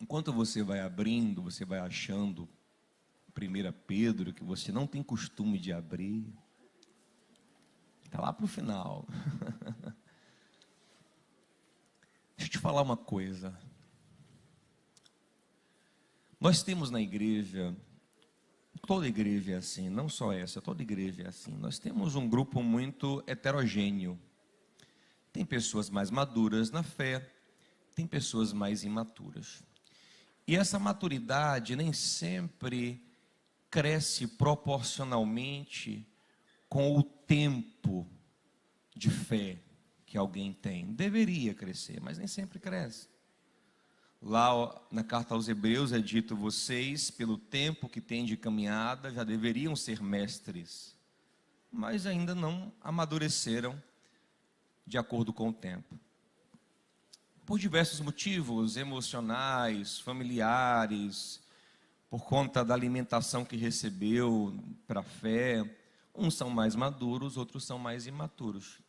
Enquanto você vai abrindo, você vai achando 1 Pedro, que você não tem costume de abrir. Está lá para o final. Deixa eu te falar uma coisa. Nós temos na igreja, toda igreja é assim, não só essa, toda igreja é assim. Nós temos um grupo muito heterogêneo. Tem pessoas mais maduras na fé, tem pessoas mais imaturas. E essa maturidade nem sempre cresce proporcionalmente com o tempo de fé que alguém tem. Deveria crescer, mas nem sempre cresce. Lá na carta aos Hebreus é dito: vocês, pelo tempo que têm de caminhada, já deveriam ser mestres, mas ainda não amadureceram de acordo com o tempo. Por diversos motivos emocionais, familiares, por conta da alimentação que recebeu para a fé, uns são mais maduros, outros são mais imaturos.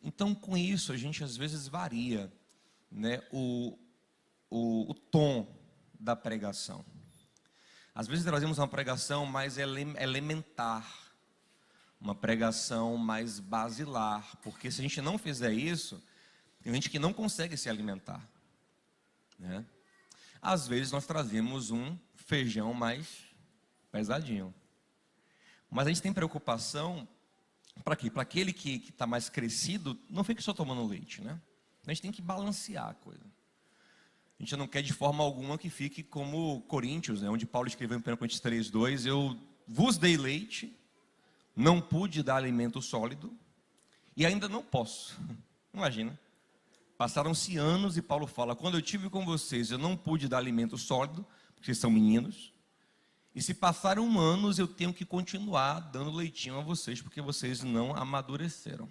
Então, com isso, a gente às vezes varia, né, o tom da pregação. Às vezes trazemos uma pregação mais elementar, uma pregação mais basilar, porque se a gente não fizer isso, tem gente que não consegue se alimentar, né? Às vezes nós trazemos um feijão mais pesadinho, mas a gente tem preocupação para quê? Para aquele que está mais crescido, não fique só tomando leite, né? A gente tem que balancear a coisa. A gente não quer de forma alguma que fique como Coríntios, né? Onde Paulo escreveu em 1 Coríntios 3:2, eu vos dei leite, não pude dar alimento sólido e ainda não posso. Imagina. Passaram-se anos e Paulo fala: quando eu estive com vocês, eu não pude dar alimento sólido, porque vocês são meninos. E se passaram anos, eu tenho que continuar dando leitinho a vocês, porque vocês não amadureceram.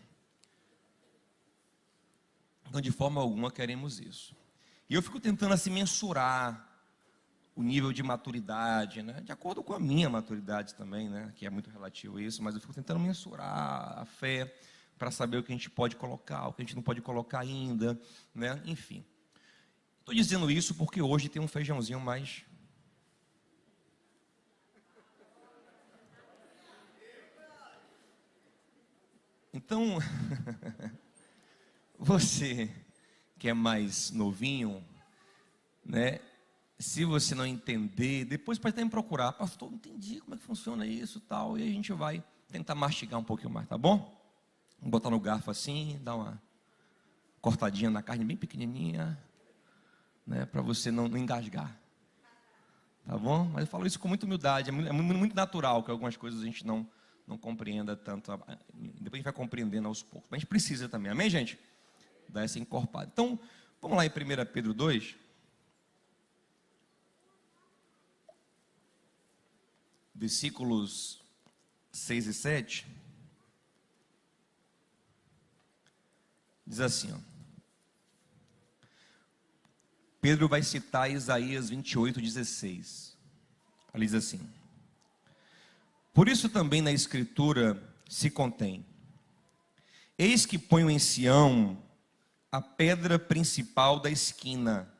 Então, de forma alguma, queremos isso. E eu fico tentando assim mensurar o nível de maturidade, né? De acordo com a minha maturidade também, né? Que é muito relativo a isso, mas eu fico tentando mensurar a fé, para saber o que a gente pode colocar, o que a gente não pode colocar ainda, né? Enfim. Estou dizendo isso porque hoje tem um feijãozinho mais... Então, você que é mais novinho, né? Se você não entender, depois pode até me procurar: pastor, não entendi como é que funciona isso, tal, e a gente vai tentar mastigar um pouquinho mais, tá bom? Vamos botar no garfo assim, dar uma cortadinha na carne bem pequenininha, né, para você não engasgar, tá bom? Mas eu falo isso com muita humildade, é muito natural que algumas coisas a gente não compreenda tanto, depois a gente vai compreendendo aos poucos, mas a gente precisa também, amém, gente? Dar essa encorpada. Então, vamos lá em 1 Pedro 2, versículos 6 e 7, diz assim, ó. Pedro vai citar Isaías 28:16. Ele diz assim: por isso também na Escritura se contém: eis que ponho em Sião a pedra principal da esquina,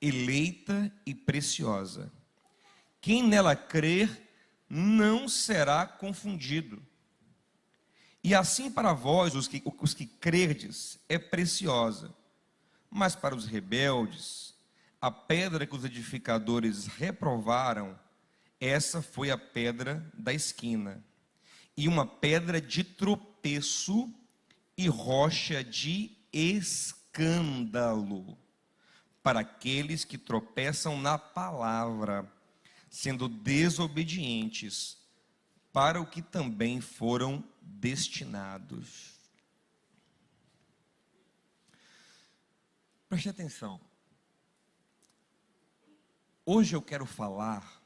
eleita e preciosa. Quem nela crer não será confundido. E assim para vós, os que crerdes, é preciosa. Mas para os rebeldes, a pedra que os edificadores reprovaram, essa foi a pedra da esquina, e uma pedra de tropeço e rocha de escândalo para aqueles que tropeçam na palavra, sendo desobedientes para o que também foram destinados. Preste atenção. Hoje eu quero falar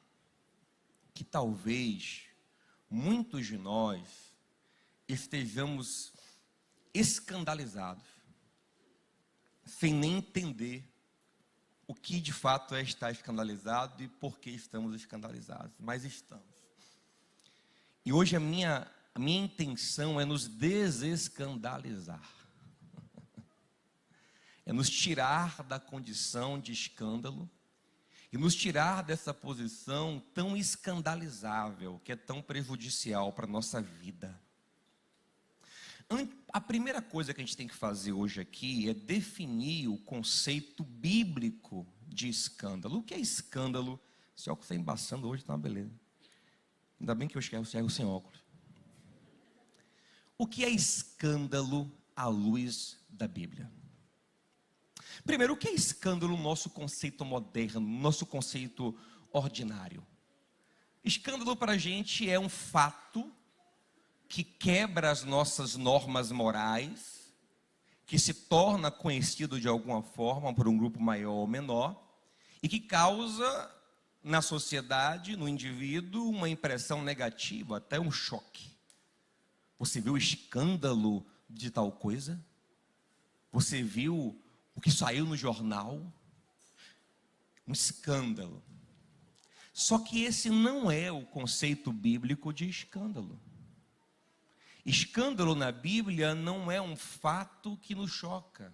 que talvez muitos de nós estejamos escandalizados, sem nem entender o que de fato é estar escandalizado e por que estamos escandalizados, mas estamos. E hoje a minha intenção é nos desescandalizar. é nos tirar da condição de escândalo e nos tirar dessa posição tão escandalizável, que é tão prejudicial para a nossa vida. A primeira coisa que a gente tem que fazer hoje aqui é definir o conceito bíblico de escândalo. O que é escândalo? Esse óculos está embaçando hoje, tá uma beleza. Ainda bem que eu enxergo sem óculos. O que é escândalo à luz da Bíblia? Primeiro, o que é escândalo no nosso conceito moderno, no nosso conceito ordinário? Escândalo para a gente é um fato que quebra as nossas normas morais, que se torna conhecido de alguma forma por um grupo maior ou menor, e que causa na sociedade, no indivíduo, uma impressão negativa, até um choque. Você viu o escândalo de tal coisa? Você viu o que saiu no jornal? Um escândalo. Só que esse não é o conceito bíblico de escândalo. Escândalo na Bíblia não é um fato que nos choca.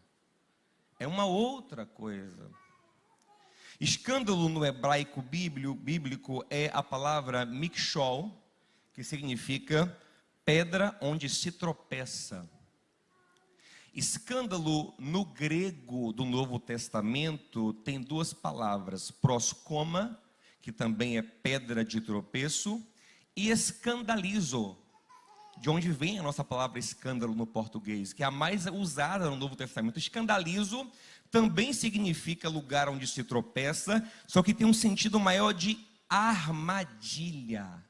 É uma outra coisa. Escândalo no hebraico bíblico é a palavra mikshol, que significa pedra onde se tropeça. Escândalo no grego do Novo Testamento tem duas palavras, proskoma, que também é pedra de tropeço, e escandalizo, de onde vem a nossa palavra escândalo no português, que é a mais usada no Novo Testamento. Escandalizo também significa lugar onde se tropeça, só que tem um sentido maior de armadilha.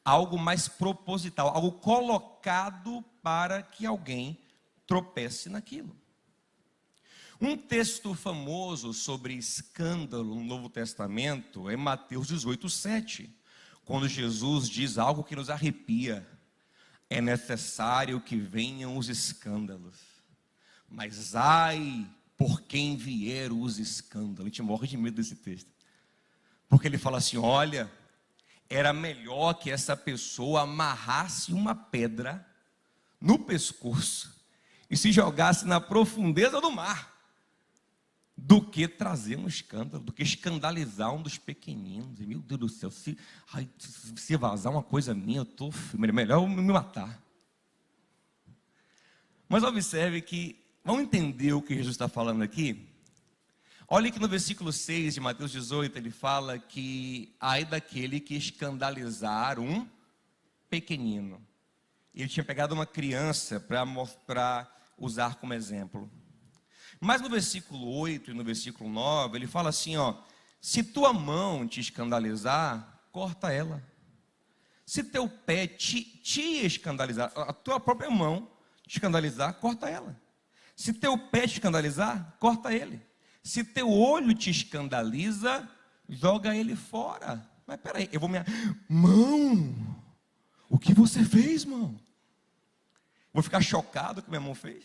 Algo mais proposital, algo colocado para que alguém tropece naquilo. Um texto famoso sobre escândalo no Novo Testamento é Mateus 18:7. Quando Jesus diz algo que nos arrepia: é necessário que venham os escândalos, mas ai por quem vier os escândalos. A gente morre de medo desse texto, porque ele fala assim: olha, era melhor que essa pessoa amarrasse uma pedra no pescoço e se jogasse na profundeza do mar, do que trazer um escândalo, do que escandalizar um dos pequeninos. E, meu Deus do céu, se vazar uma coisa minha, melhor eu me matar. Mas observe que, vamos entender o que Jesus está falando aqui? Olha que no versículo 6 de Mateus 18, ele fala que ai daquele que escandalizar um pequenino. Ele tinha pegado uma criança para usar como exemplo. Mas no versículo 8 e no versículo 9, ele fala assim, ó: se tua mão te escandalizar, corta ela. Se teu pé te escandalizar, a tua própria mão te escandalizar, corta ela. Se teu pé te escandalizar, corta ele. Se teu olho te escandaliza, joga ele fora. Mas peraí, eu vou me... Mão, o que você fez, mão? Vou ficar chocado com o que minha mão fez?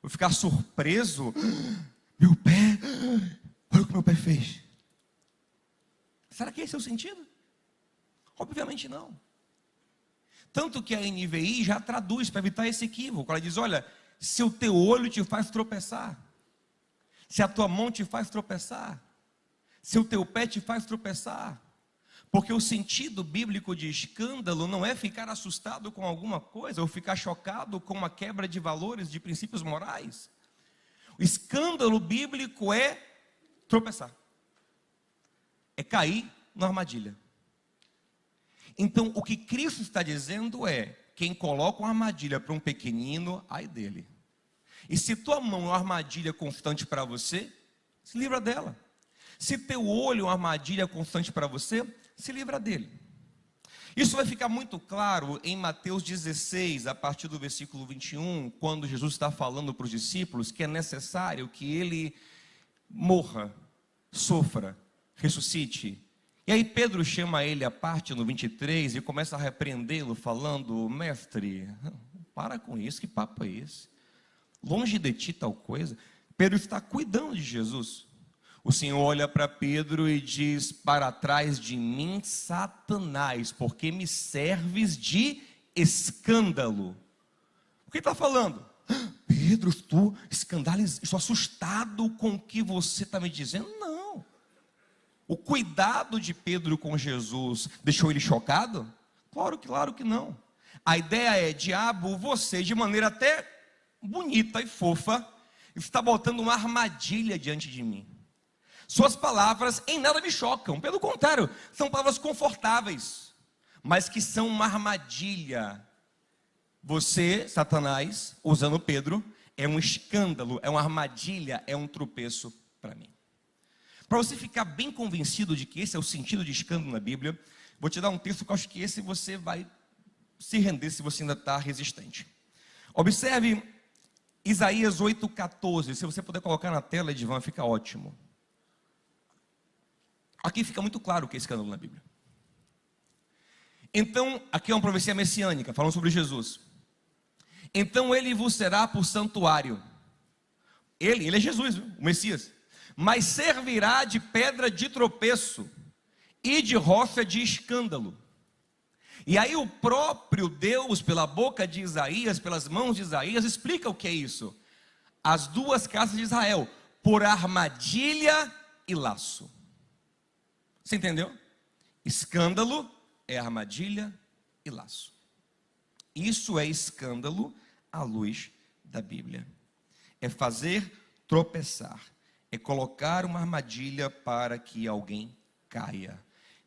Vou ficar surpreso? Meu pé, olha o que meu pé fez. Será que esse é o sentido? Obviamente não. Tanto que a NVI já traduz para evitar esse equívoco. Ela diz, olha, se o teu olho te faz tropeçar, se a tua mão te faz tropeçar, se o teu pé te faz tropeçar. Porque o sentido bíblico de escândalo não é ficar assustado com alguma coisa, ou ficar chocado com uma quebra de valores, de princípios morais. O escândalo bíblico é tropeçar, é cair na armadilha. Então, o que Cristo está dizendo é: quem coloca uma armadilha para um pequenino, ai dele. E se tua mão é uma armadilha constante para você, se livra dela. Se teu olho é uma armadilha constante para você, se livra dele. Isso vai ficar muito claro em Mateus 16, a partir do versículo 21, quando Jesus está falando para os discípulos que é necessário que ele morra, sofra, ressuscite. E aí Pedro chama ele à parte no 23 e começa a repreendê-lo, falando: mestre, para com isso, que papo é esse? Longe de ti tal coisa. Pedro está cuidando de Jesus. O Senhor olha para Pedro e diz: para trás de mim, Satanás, porque me serves de escândalo. O que ele está falando? Pedro, estou assustado com o que você está me dizendo. Não. O cuidado de Pedro com Jesus deixou ele chocado? Claro que não. A ideia é, diabo, você de maneira até bonita e fofa, está botando uma armadilha diante de mim. Suas palavras em nada me chocam, pelo contrário, são palavras confortáveis, mas que são uma armadilha. Você, Satanás, usando Pedro, é um escândalo, é uma armadilha, é um tropeço para mim. Para você ficar bem convencido de que esse é o sentido de escândalo na Bíblia, vou te dar um texto que eu acho que esse você vai se render se você ainda está resistente. Observe Isaías 8,14, se você puder colocar na tela, Edivan, fica ótimo. Aqui fica muito claro o que é escândalo na Bíblia. Então, aqui é uma profecia messiânica, falando sobre Jesus. Então ele vos será por santuário. Ele é Jesus, o Messias. Mas servirá de pedra de tropeço e de rocha de escândalo. E aí o próprio Deus, pela boca de Isaías, pelas mãos de Isaías, explica o que é isso. As duas casas de Israel, por armadilha e laço. Você entendeu? Escândalo é armadilha e laço. Isso é escândalo à luz da Bíblia. É fazer tropeçar. É colocar uma armadilha para que alguém caia.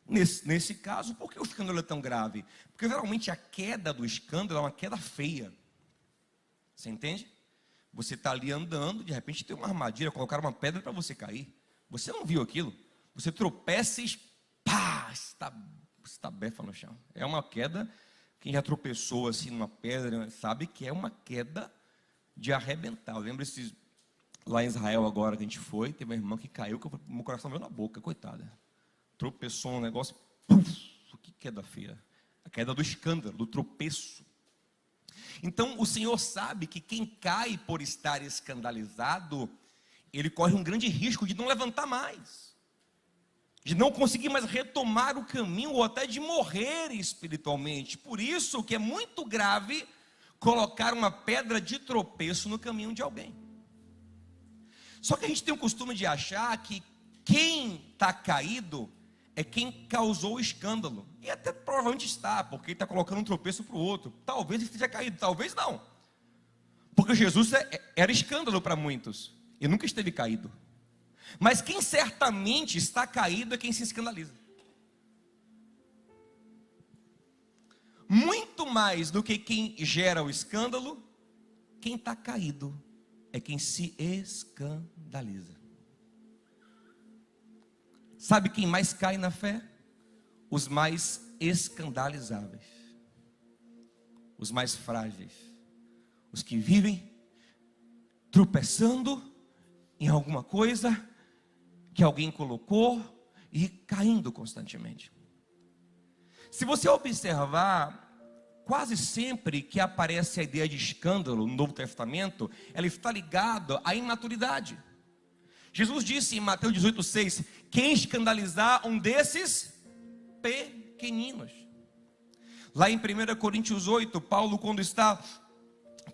Nesse caso, por que o escândalo é tão grave? Porque geralmente a queda do escândalo é uma queda feia. Você entende? Você está ali andando, de repente tem uma armadilha, colocaram uma pedra para você cair. Você não viu aquilo? Você tropeça e pá, estabefa no chão. É uma queda, quem já tropeçou assim numa pedra, sabe que é uma queda de arrebentar. Eu lembro lá em Israel agora que a gente foi, teve uma irmã que caiu, que meu coração veio na boca, coitada. Tropeçou um negócio, que queda feia. A queda do escândalo, do tropeço. Então o Senhor sabe que quem cai por estar escandalizado, ele corre um grande risco de não levantar mais, de não conseguir mais retomar o caminho, ou até de morrer espiritualmente. Por isso que é muito grave colocar uma pedra de tropeço no caminho de alguém. Só que a gente tem o costume de achar que quem está caído é quem causou o escândalo. E até provavelmente está, porque ele está colocando um tropeço para o outro. Talvez ele esteja caído, talvez não. Porque Jesus era escândalo para muitos, e nunca esteve caído. Mas quem certamente está caído é quem se escandaliza. Muito mais do que quem gera o escândalo, quem está caído é quem se escandaliza. Sabe quem mais cai na fé? Os mais escandalizáveis, os mais frágeis, os que vivem tropeçando em alguma coisa que alguém colocou e caindo constantemente. Se você observar, quase sempre que aparece a ideia de escândalo no Novo Testamento, ela está ligada à imaturidade. Jesus disse em Mateus 18,6: quem escandalizar um desses pequeninos. Lá em 1 Coríntios 8, Paulo, quando está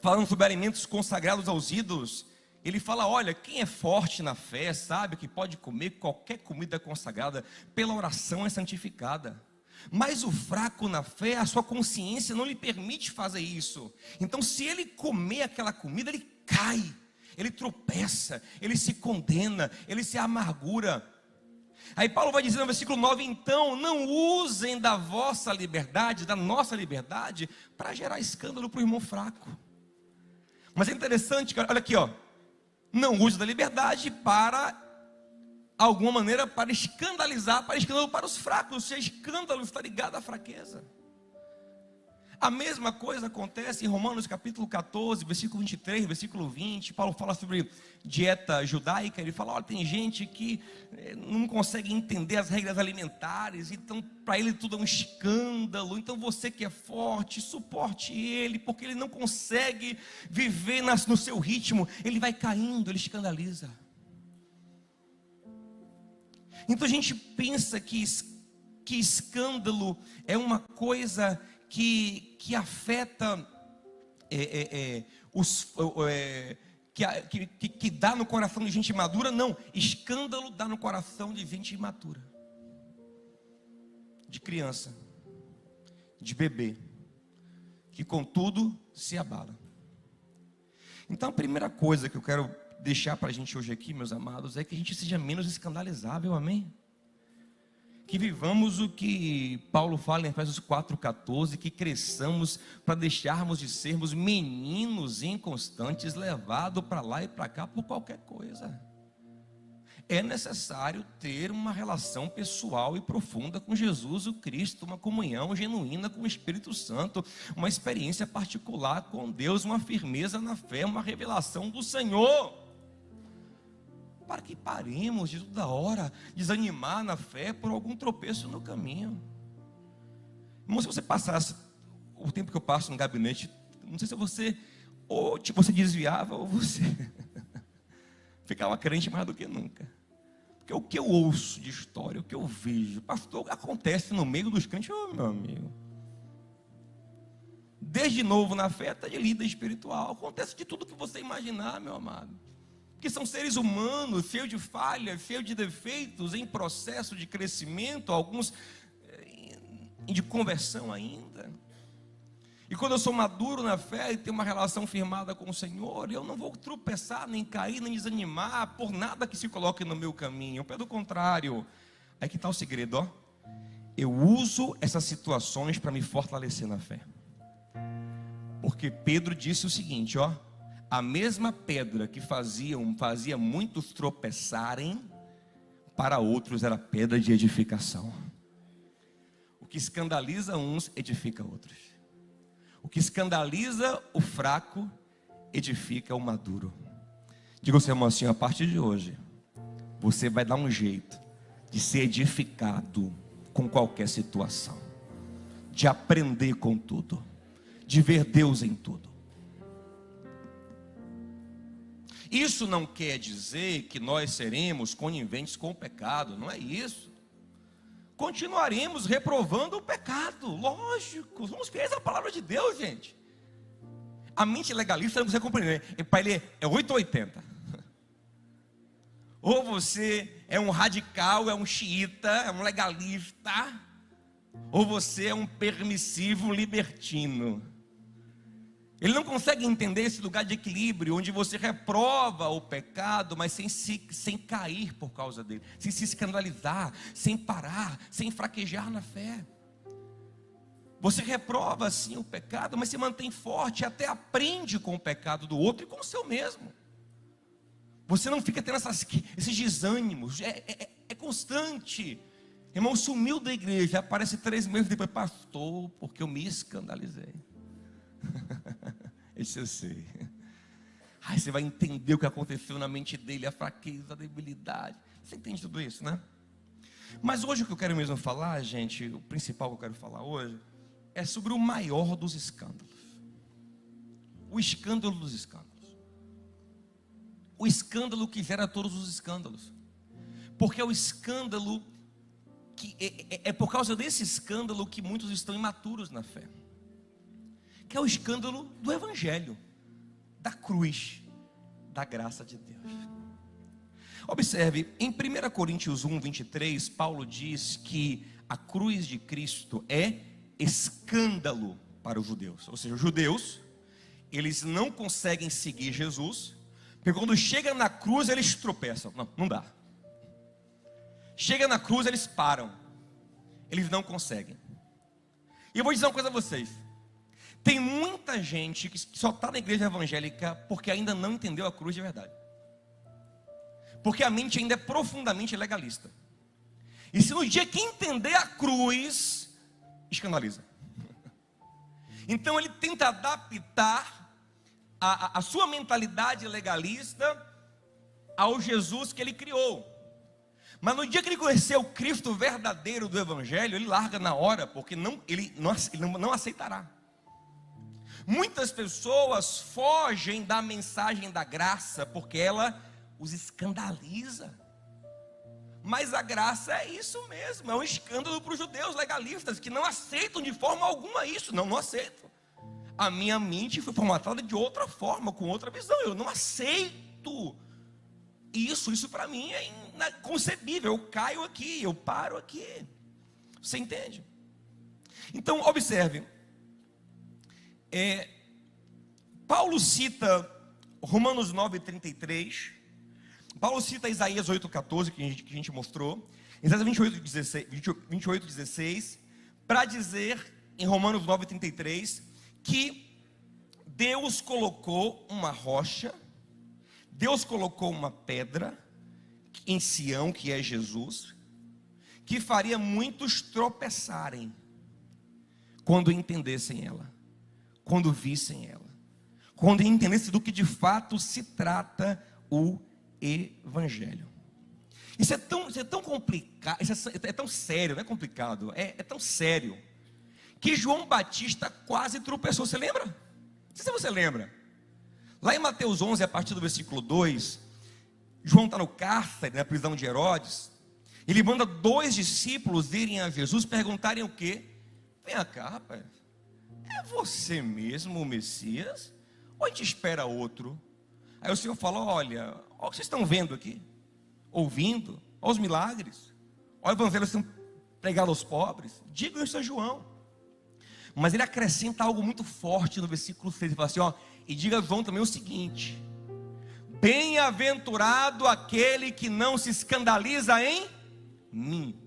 falando sobre alimentos consagrados aos ídolos, ele fala: olha, quem é forte na fé sabe que pode comer qualquer comida consagrada, pela oração é santificada. Mas o fraco na fé, a sua consciência não lhe permite fazer isso. Então se ele comer aquela comida, ele cai, ele tropeça, ele se condena, ele se amargura. Aí Paulo vai dizer no versículo 9: então não usem da vossa liberdade, da nossa liberdade, para gerar escândalo para o irmão fraco. Mas é interessante, olha aqui, ó. Não use da liberdade para alguma maneira, para escandalizar, para escândalo para os fracos. Se escândalo está ligado à fraqueza. A mesma coisa acontece em Romanos capítulo 14, versículo 23, versículo 20. Paulo fala sobre dieta judaica. Ele fala: olha, tem gente que não consegue entender as regras alimentares, então para ele tudo é um escândalo. Então você que é forte, suporte ele, porque ele não consegue viver no seu ritmo, ele vai caindo, ele escandaliza. Então a gente pensa que escândalo é uma coisa que afeta que dá no coração de gente madura, não. Escândalo dá no coração de gente imatura, de criança, de bebê, que contudo se abala. Então a primeira coisa que eu quero deixar para a gente hoje aqui, meus amados, é que a gente seja menos escandalizável, amém? Que vivamos o que Paulo fala em Efésios 4,14, que cresçamos para deixarmos de sermos meninos inconstantes, levados para lá e para cá por qualquer coisa. É necessário ter uma relação pessoal e profunda com Jesus o Cristo, uma comunhão genuína com o Espírito Santo, uma experiência particular com Deus, uma firmeza na fé, uma revelação do Senhor, para que paremos de toda hora desanimar na fé por algum tropeço no caminho. Irmão, se você passasse o tempo que eu passo no gabinete, não sei se você ou você desviava ou você ficava crente mais do que nunca. Porque o que eu ouço de história, o que eu vejo, pastor, acontece no meio dos crentes, meu amigo. Desde novo na fé até de líder espiritual, acontece de tudo que você imaginar, meu amado. Porque são seres humanos, cheios de falhas, cheios de defeitos, em processo de crescimento, alguns de conversão ainda. E quando eu sou maduro na fé e tenho uma relação firmada com o Senhor, eu não vou tropeçar, nem cair, nem desanimar por nada que se coloque no meu caminho. Pelo contrário, aí que está o segredo, ó. Eu uso essas situações para me fortalecer na fé. Porque Pedro disse o seguinte, ó: a mesma pedra que fazia muitos tropeçarem, para outros era pedra de edificação. O que escandaliza uns, edifica outros. O que escandaliza o fraco, edifica o maduro. Diga ao seu irmão assim: a partir de hoje, você vai dar um jeito de ser edificado com qualquer situação, de aprender com tudo, de ver Deus em tudo. Isso não quer dizer que nós seremos coniventes com o pecado, não é isso. Continuaremos reprovando o pecado, lógico, somos fiéis à palavra de Deus, gente. A mente legalista não consegue compreender, para ele é 8 ou 80. Ou você é um radical, é um xiita, é um legalista, ou você é um permissivo libertino. Ele não consegue entender esse lugar de equilíbrio, onde você reprova o pecado, mas sem cair por causa dele, sem se escandalizar, sem parar, sem fraquejar na fé. Você reprova sim o pecado, mas se mantém forte, até aprende com o pecado do outro e com o seu mesmo. Você não fica tendo esses desânimos, é constante. Irmão, sumiu da igreja, aparece 3 meses depois: pastor, porque eu me escandalizei. Esse eu sei. Aí você vai entender o que aconteceu na mente dele, a fraqueza, a debilidade. Você entende tudo isso, né? Mas hoje o que eu quero mesmo falar, gente, o principal que eu quero falar hoje, é sobre o maior dos escândalos. O escândalo dos escândalos. O escândalo que gera todos os escândalos. Porque é o escândalo que é por causa desse escândalo que muitos estão imaturos na fé. Que é o escândalo do Evangelho, da cruz, da graça de Deus. Observe, em 1 Coríntios 1, 23, Paulo diz que a cruz de Cristo é escândalo para os judeus. Ou seja, os judeus, eles não conseguem seguir Jesus, porque quando chega na cruz eles tropeçam. Não dá. Chega na cruz eles param, eles não conseguem. E eu vou dizer uma coisa a vocês: tem muita gente que só está na igreja evangélica porque ainda não entendeu a cruz de verdade. Porque a mente ainda é profundamente legalista. E se no dia que entender a cruz, escandaliza. Então ele tenta adaptar a sua mentalidade legalista ao Jesus que ele criou. Mas no dia que ele conheceu o Cristo verdadeiro do Evangelho, ele larga na hora, porque ele não aceitará. Muitas pessoas fogem da mensagem da graça porque ela os escandaliza. Mas a graça é isso mesmo, é um escândalo para os judeus legalistas que não aceitam de forma alguma isso, não aceitam. A minha mente foi formatada de outra forma, com outra visão. Eu não aceito isso. Isso para mim é inconcebível. Eu caio aqui, eu paro aqui. Você entende? Então, observe. Paulo cita Romanos 9:33. Paulo cita Isaías 8:14, que a gente mostrou. Isaías 28:16, para dizer em Romanos 9:33 que Deus colocou uma rocha, Deus colocou uma pedra em Sião, que é Jesus, que faria muitos tropeçarem quando entendessem ela, quando vissem ela, quando entendessem do que de fato se trata o Evangelho. Isso é tão complicado, é tão sério, não é complicado, é tão sério, que João Batista quase tropeçou. Você lembra? Não sei se você lembra. Lá em Mateus 11, a partir do versículo 2, João está no cárcere, na prisão de Herodes. Ele manda 2 discípulos irem a Jesus perguntarem o quê? Vem cá, rapaz, é você mesmo o Messias? Ou a gente espera outro? Aí o Senhor fala: olha o que vocês estão vendo aqui, ouvindo, olha os milagres, olha o evangelho sendo pregado aos pobres, digam isso a João. Mas ele acrescenta algo muito forte no versículo 6, ele fala assim, e diga a João também o seguinte: bem-aventurado aquele que não se escandaliza em mim.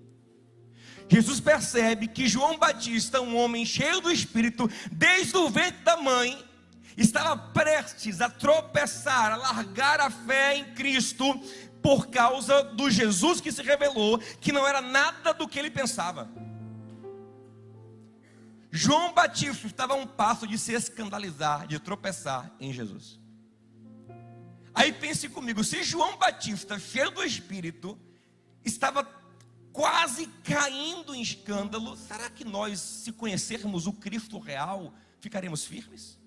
Jesus percebe que João Batista, um homem cheio do Espírito, desde o ventre da mãe, estava prestes a tropeçar, a largar a fé em Cristo, por causa do Jesus que se revelou, que não era nada do que ele pensava. João Batista estava a um passo de se escandalizar, de tropeçar em Jesus. Aí pense comigo, se João Batista, cheio do Espírito, estava quase caindo em escândalo, será que nós, se conhecermos o Cristo real, ficaremos firmes?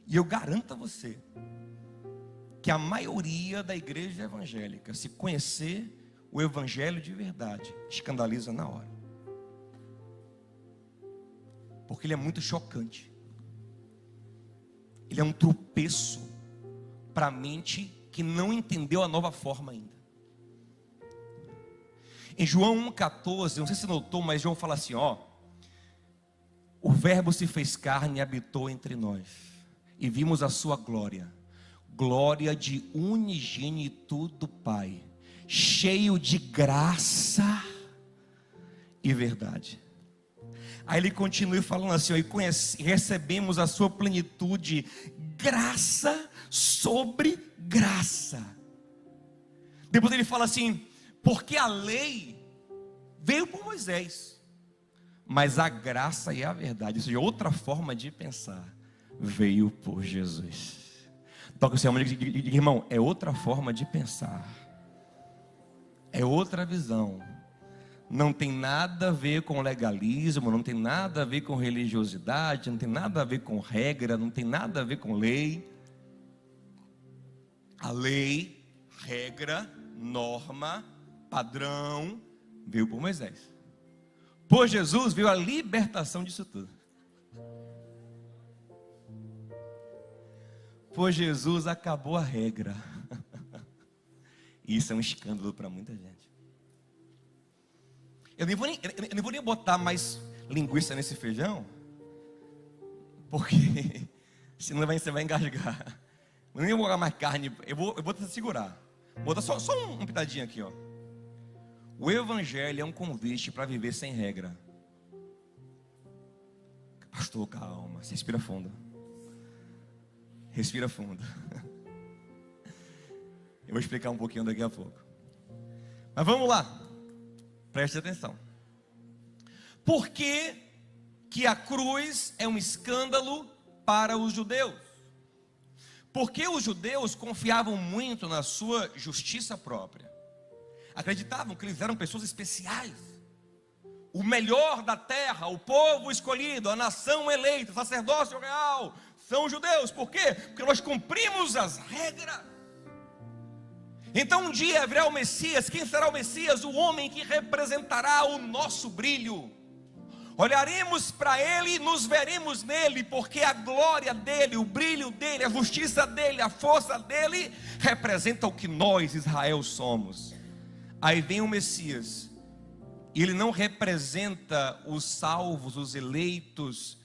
E eu garanto a você que a maioria da igreja evangélica, se conhecer o evangelho de verdade, escandaliza na hora, porque ele é muito chocante. Ele é um tropeço para a mente que não entendeu a nova forma ainda. Em João 1,14, não sei se notou, mas João fala assim, o verbo se fez carne e habitou entre nós, e vimos a sua glória, glória de unigênito do Pai, cheio de graça e verdade. Aí ele continua falando assim, e recebemos a sua plenitude, graça sobre graça. Depois ele fala assim, porque a lei veio por Moisés, mas a graça e a verdade, ou seja, outra forma de pensar, veio por Jesus. Toca o seu irmão, é outra forma de pensar, é outra visão. Não tem nada a ver com legalismo, não tem nada a ver com religiosidade, não tem nada a ver com regra, não tem nada a ver com lei. A lei, regra, norma, padrão, veio por Moisés. Por Jesus veio a libertação disso tudo. Por Jesus acabou a regra. Isso é um escândalo para muita gente. Eu não vou nem botar mais linguiça nesse feijão, porque senão você vai engasgar. Eu nem vou botar mais carne, eu vou tentar segurar. Vou botar só um pitadinho aqui, O evangelho é um convite para viver sem regra. Pastor, calma, você respira fundo. Respira fundo. Eu vou explicar um pouquinho daqui a pouco. Mas vamos lá. Preste atenção. Por que que a cruz é um escândalo para os judeus? Porque os judeus confiavam muito na sua justiça própria. Acreditavam que eles eram pessoas especiais. O melhor da terra, o povo escolhido, a nação eleita, o sacerdócio real, são os judeus. Por quê? Porque nós cumprimos as regras. Então um dia virá o Messias. Quem será o Messias? O homem que representará o nosso brilho, Olharemos para Ele e nos veremos nele, porque a glória dele, o brilho dele, a justiça dele, a força dele, representa o que nós, Israel, somos. Aí vem o Messias, e ele não representa os salvos, os eleitos,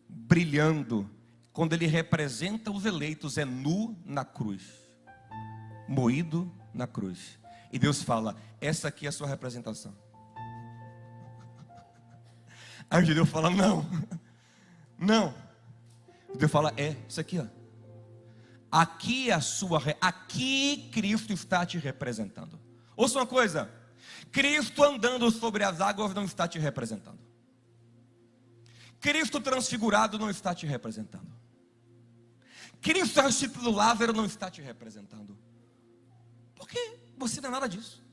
brilhando. Quando ele representa os eleitos, é nu na cruz, moído na cruz. E Deus fala: essa aqui é a sua representação. Aí o judeu fala: não, não. Deus fala: é, isso aqui, ó. Aqui é a sua, aqui Cristo está te representando. Ouça uma coisa: Cristo andando sobre as águas não está te representando. Cristo transfigurado não está te representando. Cristo ressuscitado Lázaro não está te representando. Porque você não é nada disso.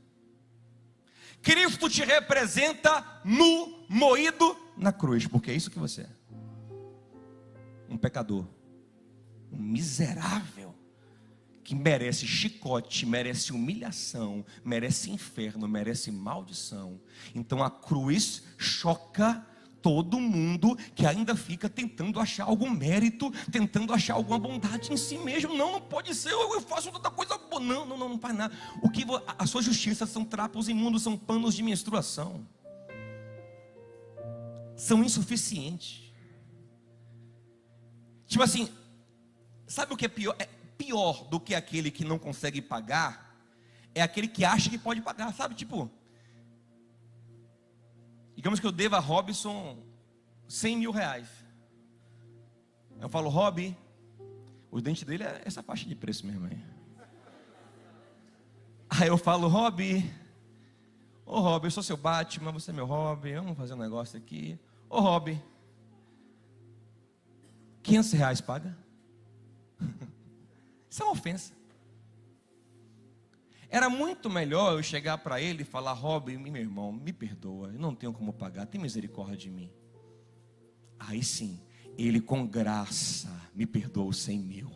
Cristo te representa nu, moído na cruz, porque é isso que você é. Um pecador, um miserável, que merece chicote, merece humilhação, merece inferno, merece maldição. Então a cruz choca todo mundo que ainda fica tentando achar algum mérito, tentando achar alguma bondade em si mesmo. Não pode ser, eu faço tanta coisa boa. Não faz nada. A sua justiça são trapos imundos, são panos de menstruação, são insuficientes. Tipo assim, sabe o que é pior? É pior do que aquele que não consegue pagar, é aquele que acha que pode pagar, sabe? Tipo, digamos que eu deva a Robson 100 mil reais. Eu falo: Rob, o dente dele é essa faixa de preço mesmo aí. Aí eu falo: Rob, ô Rob, eu sou seu Batman, você é meu Rob, vamos fazer um negócio aqui. Ô Rob, 500 reais paga? Isso é uma ofensa. Era muito melhor eu chegar para ele e falar: Rob, meu irmão, me perdoa, eu não tenho como pagar, tem misericórdia de mim. Aí sim, ele com graça me perdoou 100 mil.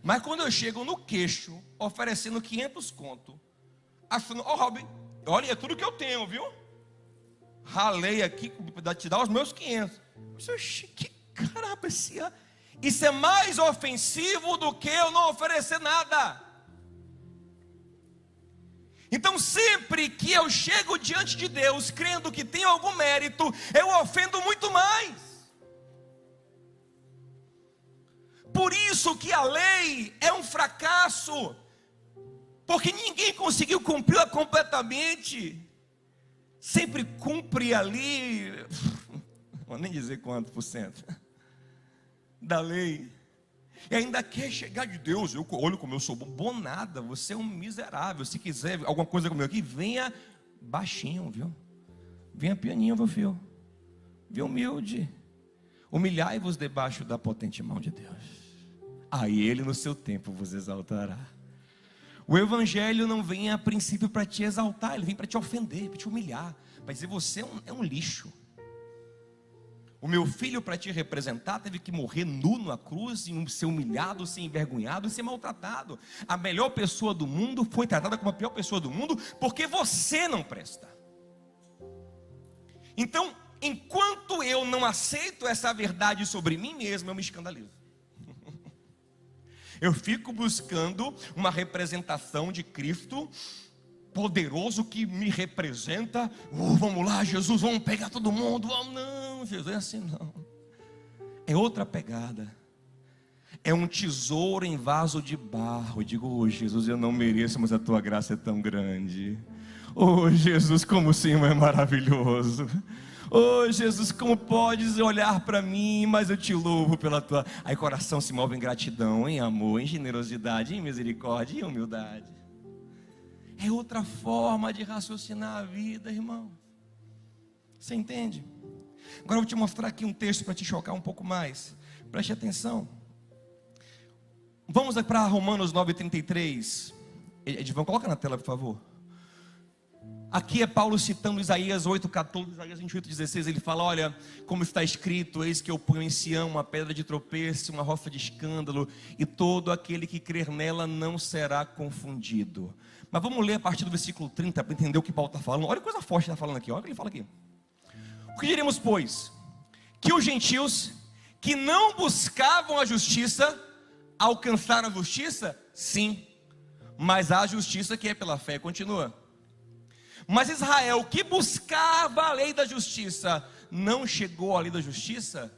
Mas quando eu chego no queixo, oferecendo 500 conto, achando: ó Rob, olha, é tudo que eu tenho, viu? Ralei aqui para te dar os meus 500. Que caramba, isso é mais ofensivo do que eu não oferecer nada. Então sempre que eu chego diante de Deus crendo que tem algum mérito, eu ofendo muito mais. Por isso que a lei é um fracasso, porque ninguém conseguiu cumpri-la completamente. Sempre cumpre ali, não vou nem dizer quanto por cento da lei, e ainda quer chegar de Deus. Olha como eu sou bom nada, você é um miserável. Se quiser alguma coisa comigo aqui, venha baixinho, viu? Venha pianinho, meu filho. Venha humilde. Humilhai-vos debaixo da potente mão de Deus, aí Ele no seu tempo vos exaltará. O Evangelho não vem a princípio para te exaltar, ele vem para te ofender, para te humilhar, para dizer: você é um lixo. O meu filho, para te representar, teve que morrer nu na cruz, ser humilhado, ser envergonhado, ser maltratado. A melhor pessoa do mundo foi tratada como a pior pessoa do mundo, porque você não presta. Então, enquanto eu não aceito essa verdade sobre mim mesmo, eu me escandalizo. Eu fico buscando uma representação de Cristo poderoso que me representa. Vamos lá, Jesus, vamos pegar todo mundo. Não, Jesus, é assim não. É outra pegada. É um tesouro em vaso de barro. Eu digo: Jesus, eu não mereço, mas a tua graça é tão grande. Jesus, como o Senhor é maravilhoso. Jesus, como podes olhar para mim, mas eu te louvo pela tua... Aí o coração se move em gratidão, em amor, em generosidade, em misericórdia, em humildade. É outra forma de raciocinar a vida, irmão. Você entende? Agora eu vou te mostrar aqui um texto para te chocar um pouco mais. Preste atenção. Vamos para Romanos 9:33. Edivão, coloca na tela, por favor. Aqui é Paulo citando Isaías 8:14, Isaías 28:16. Ele fala: olha, como está escrito: eis que eu ponho em Sião uma pedra de tropeço, uma rocha de escândalo, e todo aquele que crer nela não será confundido. Mas vamos ler a partir do versículo 30 para entender o que Paulo está falando. Olha que coisa forte que ele está falando aqui, olha o que ele fala aqui. O que diremos, pois? Que os gentios que não buscavam a justiça, alcançaram a justiça? Sim, mas a justiça que é pela fé, continua. Mas Israel, que buscava a lei da justiça, não chegou à lei da justiça?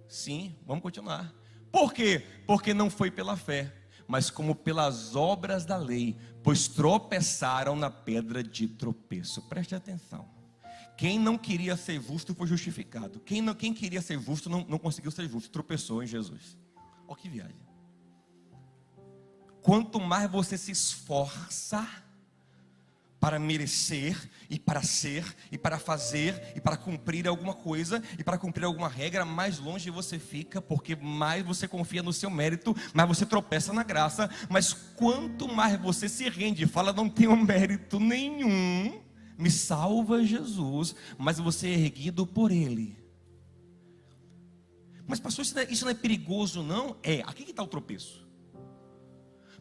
Sim, vamos continuar. Por quê? Porque não foi pela fé, mas como pelas obras da lei, pois tropeçaram na pedra de tropeço. Preste atenção. Quem não queria ser justo foi justificado. Quem queria ser justo não conseguiu ser justo, tropeçou em Jesus. Olha que viagem. Quanto mais você se esforça para merecer, e para ser, e para fazer, e para cumprir alguma coisa, e para cumprir alguma regra, mais longe você fica, porque mais você confia no seu mérito, mais você tropeça na graça. Mas quanto mais você se rende e fala, não tenho mérito nenhum, me salva Jesus, mas você é erguido por Ele. Mas pastor, isso não é perigoso não? Aqui que está o tropeço.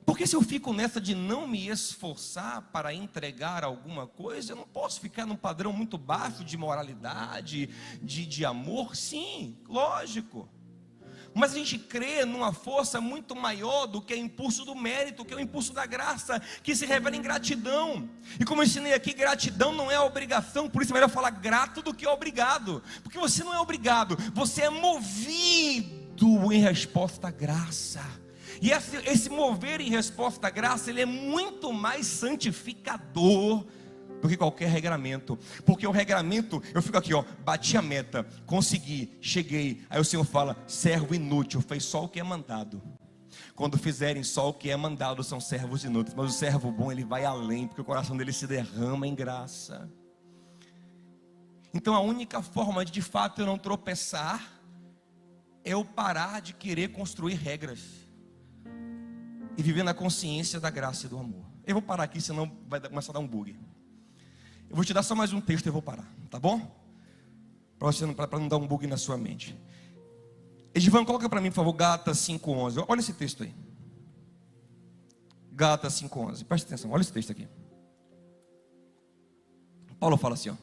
Porque se eu fico nessa de não me esforçar para entregar alguma coisa, eu não posso ficar num padrão muito baixo de moralidade, de amor. Sim, lógico. Mas a gente crê numa força muito maior do que o impulso do mérito, que é o impulso da graça, que se revela em gratidão. E como eu ensinei aqui, gratidão não é obrigação, por isso é melhor falar grato do que obrigado. Porque você não é obrigado, você é movido em resposta à graça. E esse mover em resposta à graça, ele é muito mais santificador do que qualquer regramento. Porque o regramento, eu fico aqui, bati a meta, consegui, cheguei. Aí o Senhor fala, servo inútil, fez só o que é mandado. Quando fizerem só o que é mandado, são servos inúteis. Mas o servo bom, ele vai além, porque o coração dele se derrama em graça. Então a única forma de fato eu não tropeçar, é eu parar de querer construir regras e viver na consciência da graça e do amor. Eu vou parar aqui, senão vai começar a dar um bug. Eu vou te dar só mais um texto e eu vou parar, tá bom? Para não dar um bug na sua mente. Edivan, coloca para mim, por favor, Gálatas 5:11. Olha esse texto aí. Gálatas 5:11. Presta atenção, olha esse texto aqui. Paulo fala assim,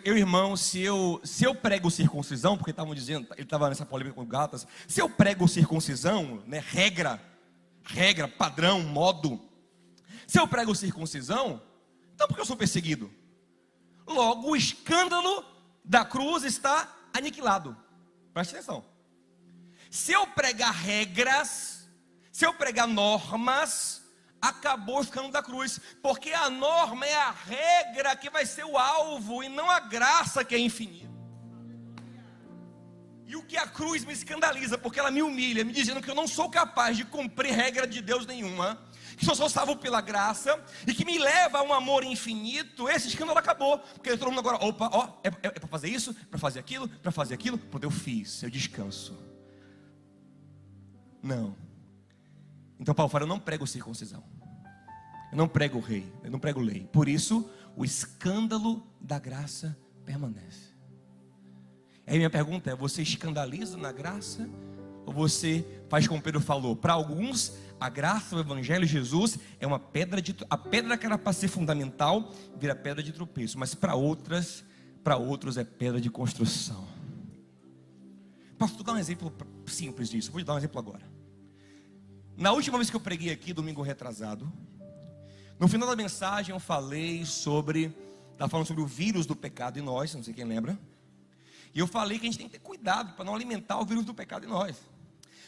eu irmão, se eu prego circuncisão, porque estavam dizendo, ele estava nessa polêmica com Gálatas, se eu prego circuncisão, né, regra, padrão, modo, se eu prego circuncisão, então por que eu sou perseguido? Logo o escândalo da cruz está aniquilado. Preste atenção. Se eu pregar regras, se eu pregar normas, acabou o escândalo da cruz, porque a norma é a regra que vai ser o alvo, e não a graça que é infinita. E o que a cruz me escandaliza, porque ela me humilha, me dizendo que eu não sou capaz de cumprir regra de Deus nenhuma, que só sou salvo pela graça, e que me leva a um amor infinito. Esse escândalo acabou, porque todo mundo agora, é para fazer isso, para fazer aquilo, pronto, eu fiz, eu descanso. Não. Então Paulo fala, eu não prego circuncisão, eu não prego rei, eu não prego lei. Por isso o escândalo da graça permanece. Aí minha pergunta é, você escandaliza na graça? Ou você faz como Pedro falou, para alguns a graça, o evangelho de Jesus é uma pedra a pedra que era para ser fundamental, vira pedra de tropeço. Mas para outros é pedra de construção. Posso dar um exemplo simples disso? Vou te dar um exemplo agora. Na última vez que eu preguei aqui, domingo retrasado, no final da mensagem eu falei estava falando sobre o vírus do pecado em nós, não sei quem lembra. E eu falei que a gente tem que ter cuidado para não alimentar o vírus do pecado em nós.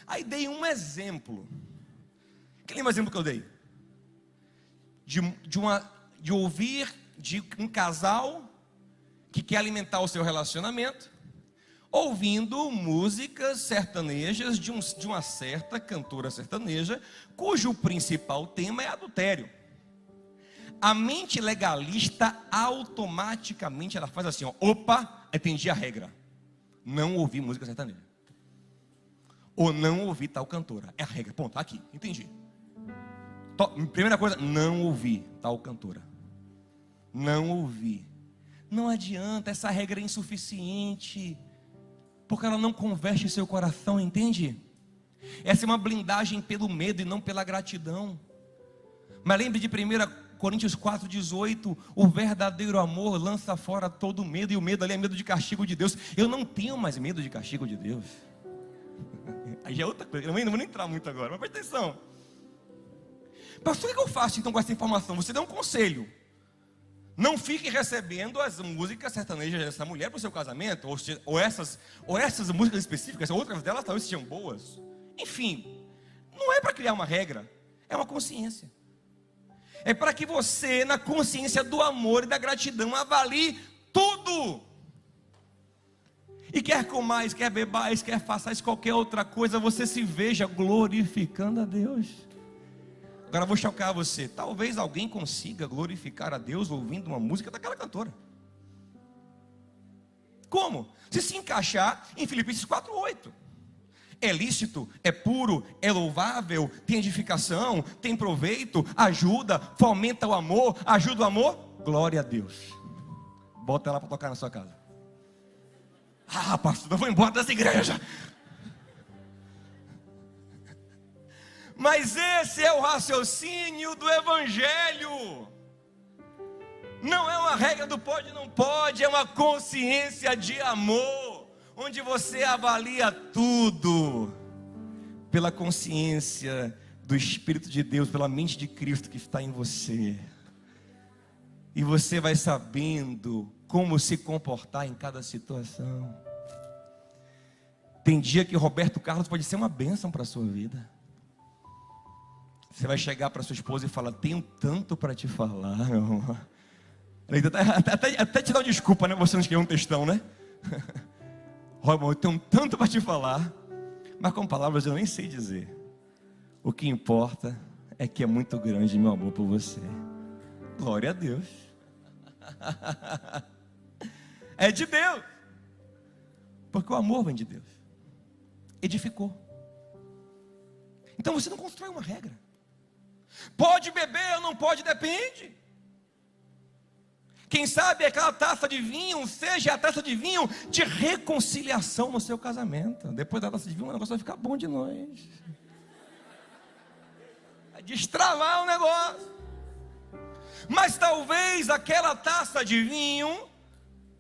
Aí dei um exemplo. Quem lembra o exemplo que eu dei? De ouvir de um casal que quer alimentar o seu relacionamento, ouvindo músicas sertanejas de uma certa cantora sertaneja, cujo principal tema é adultério. A mente legalista automaticamente ela faz assim, entendi a regra. Não ouvir música sertaneja. Ou não ouvir tal cantora. É a regra, ponto, aqui, entendi. Primeira coisa, não ouvir tal cantora. Não ouvir. Não adianta, essa regra é insuficiente, porque ela não converte seu coração, entende? Essa é uma blindagem pelo medo e não pela gratidão. Mas lembre de 1 Coríntios 4,18, o verdadeiro amor lança fora todo medo, e o medo ali é medo de castigo de Deus. Eu não tenho mais medo de castigo de Deus. Aí já é outra coisa, eu não vou nem entrar muito agora, mas presta atenção. Pastor, o que eu faço então com essa informação? Você dá um conselho: não fique recebendo as músicas sertanejas dessa mulher para o seu casamento, ou essas músicas específicas, outras delas talvez sejam boas. Enfim, não é para criar uma regra, é uma consciência. É para que você, na consciência do amor e da gratidão, avalie tudo. E quer comais, quer bebais, quer façais qualquer outra coisa, você se veja glorificando a Deus. Agora eu vou chocar você. Talvez alguém consiga glorificar a Deus ouvindo uma música daquela cantora. Como? Se encaixar em Filipenses 4,8. É lícito, é puro, é louvável, tem edificação, tem proveito, ajuda, fomenta o amor, ajuda o amor. Glória a Deus. Bota ela para tocar na sua casa. Ah, pastor, eu vou embora dessa igreja. Mas esse é o raciocínio do Evangelho. Não é uma regra do pode e não pode, é uma consciência de amor, onde você avalia tudo pela consciência do Espírito de Deus, pela mente de Cristo que está em você. E você vai sabendo como se comportar em cada situação. Tem dia que Roberto Carlos pode ser uma bênção para a sua vida. Você vai chegar para sua esposa e falar: tenho tanto para te falar, meu amor. Até te dá uma desculpa, né? Você não escreveu um textão, né? Eu tenho tanto para te falar, mas com palavras eu nem sei dizer. O que importa é que é muito grande meu amor por você. Glória a Deus. É de Deus. Porque o amor vem de Deus. Edificou. Então você não constrói uma regra. Pode beber ou não pode, depende. Quem sabe aquela taça de vinho seja a taça de vinho de reconciliação no seu casamento. Depois da taça de vinho o negócio vai ficar bom de noite. Vai destravar o negócio. Mas talvez aquela taça de vinho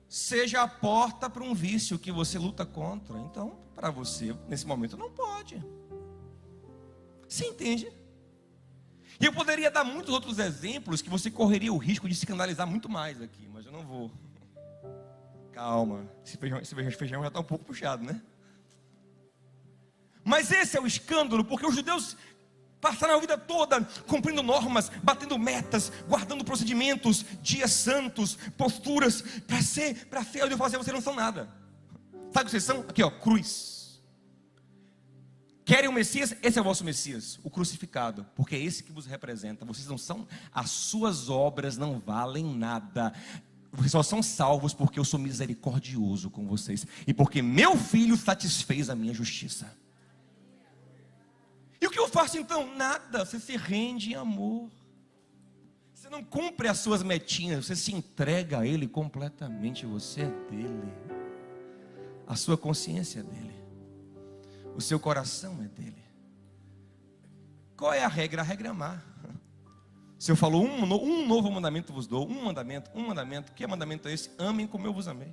seja a porta para um vício que você luta contra. Então, para você, nesse momento, não pode. Você entende? E eu poderia dar muitos outros exemplos que você correria o risco de se escandalizar muito mais aqui, mas eu não vou. Calma, esse feijão já está um pouco puxado, né? Mas esse é o escândalo, porque os judeus passaram a vida toda cumprindo normas, batendo metas, guardando procedimentos, dias santos, posturas, para ser, eu devo fazer, vocês não são nada. Sabe o que vocês são? Aqui ó, cruz. Querem o Messias? Esse é o vosso Messias, o crucificado, porque é esse que vos representa. Vocês não são, as suas obras não valem nada. Vocês só são salvos porque eu sou misericordioso com vocês, e porque meu filho satisfez a minha justiça. E o que eu faço então? Nada, você se rende em amor. Você não cumpre as suas metinhas, você se entrega a Ele completamente, você é dele. A sua consciência é dele. O seu coração é dele. Qual é a regra? A regra é amar. Se eu falo um novo mandamento vos dou, um mandamento, que mandamento é esse? Amem como eu vos amei.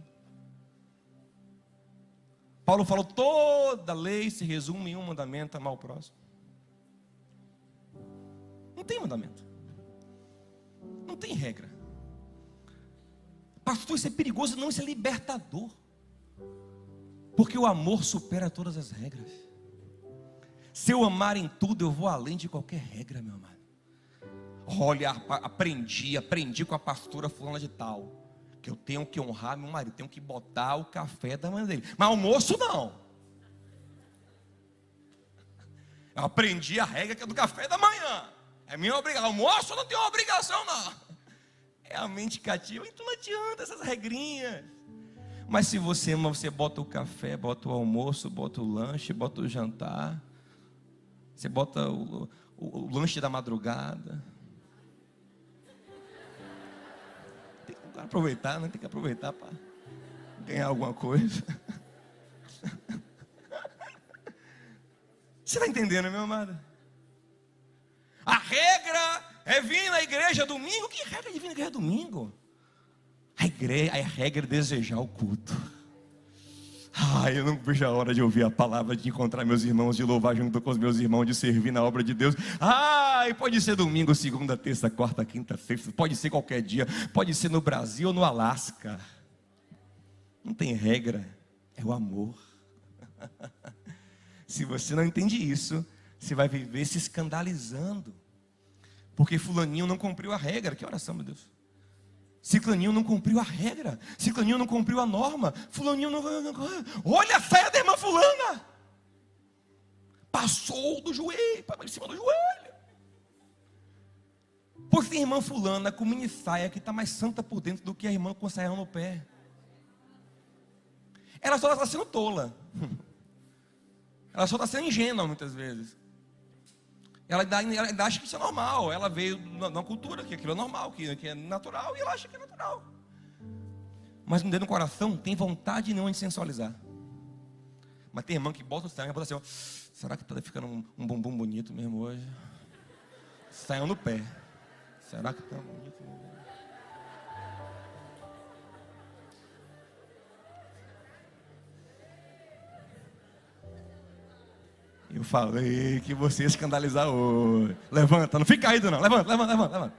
Paulo falou, toda lei se resume em um mandamento: amar o próximo. Não tem mandamento. Não tem regra. Pastor, isso é perigoso. Não, isso é libertador. Porque o amor supera todas as regras. Se eu amar em tudo, eu vou além de qualquer regra, meu amado. Olha, aprendi com a pastora fulana de tal, que eu tenho que honrar meu marido, tenho que botar o café da manhã dele. Mas almoço não. Eu aprendi a regra que é do café da manhã. É minha obrigação. Almoço eu não tenho obrigação não. É a mente cativa. Então não adianta essas regrinhas. Mas se você ama, você bota o café, bota o almoço, bota o lanche, bota o jantar. Você bota o lanche da madrugada. Tem que aproveitar, né? Tem que aproveitar para ganhar alguma coisa. Você está entendendo, meu amado? A regra é vir na igreja domingo. Que regra de vir na igreja domingo? A regra é desejar o culto. Eu não vejo a hora de ouvir a palavra, de encontrar meus irmãos, de louvar junto com os meus irmãos, de servir na obra de Deus. Pode ser domingo, segunda, terça, quarta, quinta, sexta, pode ser qualquer dia, pode ser no Brasil ou no Alasca. Não tem regra, é o amor. Se você não entende isso, você vai viver se escandalizando, porque fulaninho não cumpriu a regra. Que oração, meu Deus! Ciclaninho não cumpriu a regra, ciclaninho não cumpriu a norma, fulaninho não... Olha a saia da irmã fulana, passou do joelho, para em cima do joelho. Pois tem irmã fulana com mini saia que está mais santa por dentro do que a irmã com saia no pé. Ela só está sendo tola, ela só está sendo ingênua muitas vezes. Ela acha que isso é normal. Ela veio na cultura que aquilo é normal, que é natural, e ela acha que é natural. Mas no dedo no coração tem vontade nenhuma de sensualizar. Mas tem irmã que bota o saia e bota assim, ó, será que está ficando um bumbum bonito mesmo hoje? Saia no pé. Será que está bonito mesmo? Eu falei que você ia escandalizar hoje. Levanta, não fica caído não. Levanta.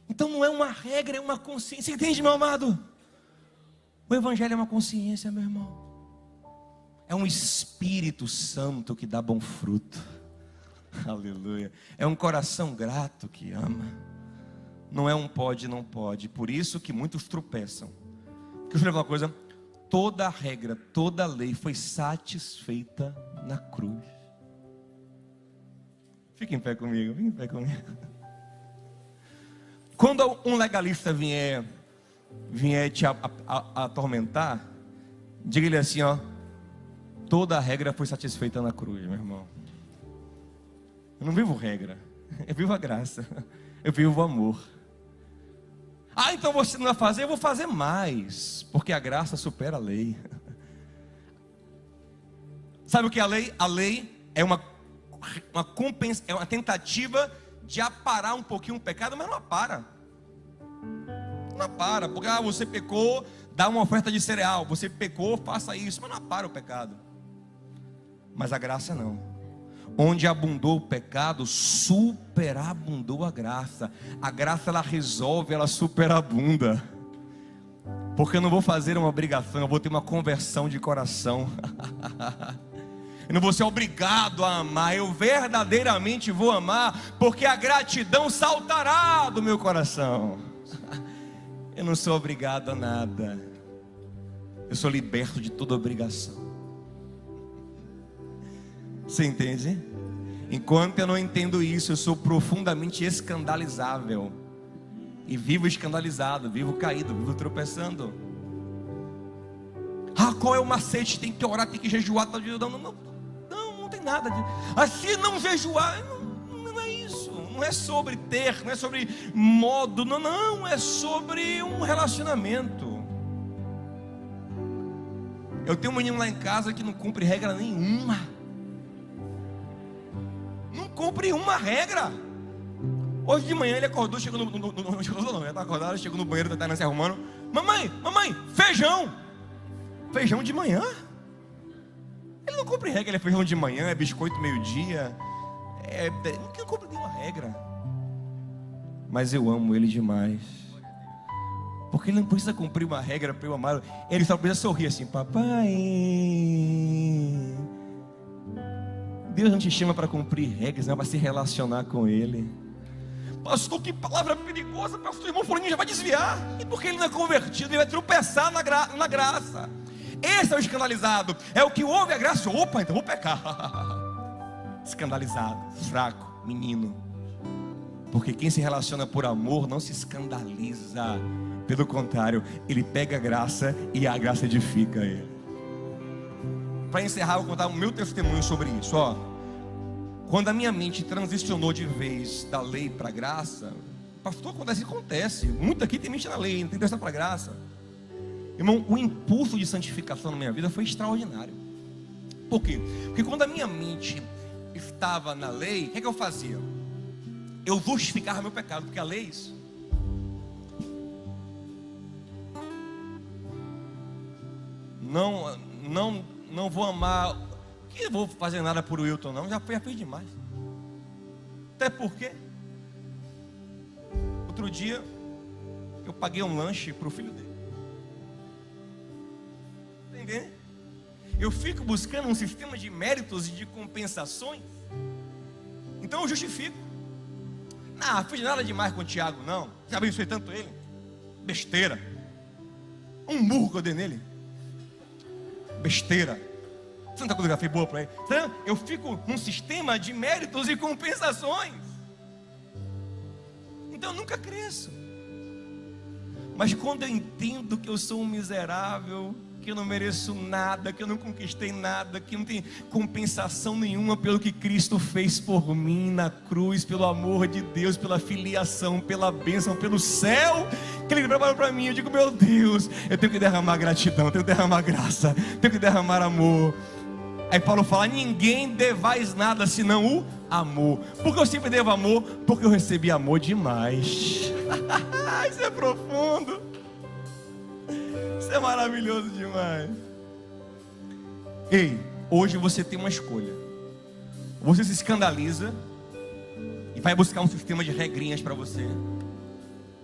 Então não é uma regra, é uma consciência. Entende, meu amado? O evangelho é uma consciência, meu irmão. É um Espírito Santo que dá bom fruto. Aleluia. É um coração grato que ama. Não é um pode, não pode. Por isso que muitos tropeçam. Deixa eu falar uma coisa. Toda a regra, toda a lei foi satisfeita na cruz. Fique em pé comigo, Quando um legalista vier te atormentar, diga-lhe assim, ó, toda a regra foi satisfeita na cruz, meu irmão. Eu não vivo regra, eu vivo a graça, eu vivo o amor. Então você não vai fazer, eu vou fazer mais, porque a graça supera a lei. Sabe o que é a lei? A lei é uma tentativa de aparar um pouquinho o pecado, mas não apara. Não apara, porque você pecou, dá uma oferta de cereal, você pecou, faça isso, mas não apara o pecado. Mas a graça não. Onde abundou o pecado, superabundou a graça. A graça ela resolve, ela superabunda. Porque eu não vou fazer uma obrigação, eu vou ter uma conversão de coração. Eu não vou ser obrigado a amar, eu verdadeiramente vou amar, porque a gratidão saltará do meu coração. Eu não sou obrigado a nada, eu sou liberto de toda obrigação. Você entende? Enquanto eu não entendo isso, eu sou profundamente escandalizável. E vivo escandalizado, vivo caído, vivo tropeçando. Qual é o macete? Tem que orar, tem que jejuar. Não tem nada. Se não jejuar, não é isso. Não é sobre ter, não é sobre modo. Não, é sobre um relacionamento. Eu tenho um menino lá em casa que não cumpre regra nenhuma. Não cumpre uma regra. Hoje de manhã ele acordou, chegou ele está acordado, chegou no banheiro, está se arrumando. Mamãe, feijão de manhã? Ele não cumpre regra, ele é feijão de manhã, é biscoito meio-dia, não cumpre nenhuma regra. Mas eu amo ele demais, porque ele não precisa cumprir uma regra para eu amá-lo. Ele só precisa sorrir assim, papai. Deus não te chama para cumprir regras, não é para se relacionar com Ele. Pastor, que palavra perigosa, pastor, irmão fulaninho já vai desviar. E porque ele não é convertido, ele vai tropeçar na graça. Esse é o escandalizado, é o que ouve a graça. Opa, então vou pecar. Escandalizado, fraco, menino. Porque quem se relaciona por amor não se escandaliza. Pelo contrário, ele pega a graça e a graça edifica ele. Para encerrar, eu vou contar o meu testemunho sobre isso. Quando a minha mente transicionou de vez da lei para a graça, pastor, acontece. Muito aqui tem mente na lei, não tem graça para a graça. Irmão, o impulso de santificação na minha vida foi extraordinário. Por quê? Porque quando a minha mente estava na lei, o que é que eu fazia? eu justificava meu pecado, porque a lei é isso. Não vou amar, que vou fazer nada por Wilton, não, já fiz demais. Até porque outro dia eu paguei um lanche para o filho dele. Entendeu? Eu fico buscando um sistema de méritos e de compensações. Então eu justifico. Não fiz nada demais com o Tiago, não. Já abençoei tanto ele. Besteira. Um murro que eu dei nele. Besteira. Tanta coisa que eu fiz boa para ele. Então, eu fico num sistema de méritos e compensações. Então eu nunca cresço. Mas quando eu entendo que eu sou um miserável, que eu não mereço nada, que eu não conquistei nada, que não tem compensação nenhuma pelo que Cristo fez por mim na cruz, pelo amor de Deus, pela filiação, pela bênção, pelo céu que Ele preparou para mim, eu digo, meu Deus, eu tenho que derramar gratidão, eu tenho que derramar graça, tenho que derramar amor. Aí Paulo fala, ninguém devais nada senão o amor. Por que eu sempre devo amor? Porque eu recebi amor demais. Isso é profundo. Isso é maravilhoso demais. Ei, hoje você tem uma escolha. Você se escandaliza e vai buscar um sistema de regrinhas para você.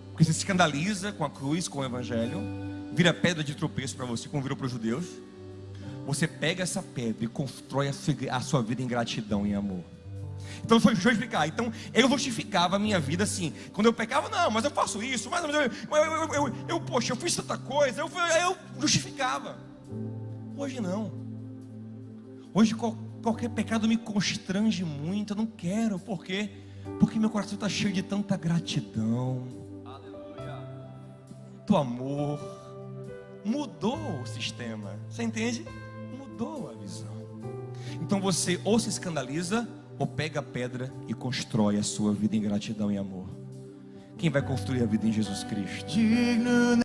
Porque você se escandaliza com a cruz, com o evangelho, vira pedra de tropeço para você, como virou para os judeus. Você pega essa pedra e constrói a sua vida em gratidão e amor. Então, deixa eu explicar. Então, eu justificava a minha vida assim. Quando eu pecava, não, mas eu faço isso, mas poxa, eu fiz tanta coisa. Eu justificava. Hoje não. Hoje qualquer pecado me constrange muito. Eu não quero. Por quê? Porque meu coração está cheio de tanta gratidão. Aleluia. Muito amor. Mudou o sistema. Você entende? Mudou a visão. Então você ou se escandaliza, ou pega a pedra e constrói a sua vida em gratidão e amor. Quem vai construir a vida em Jesus Cristo?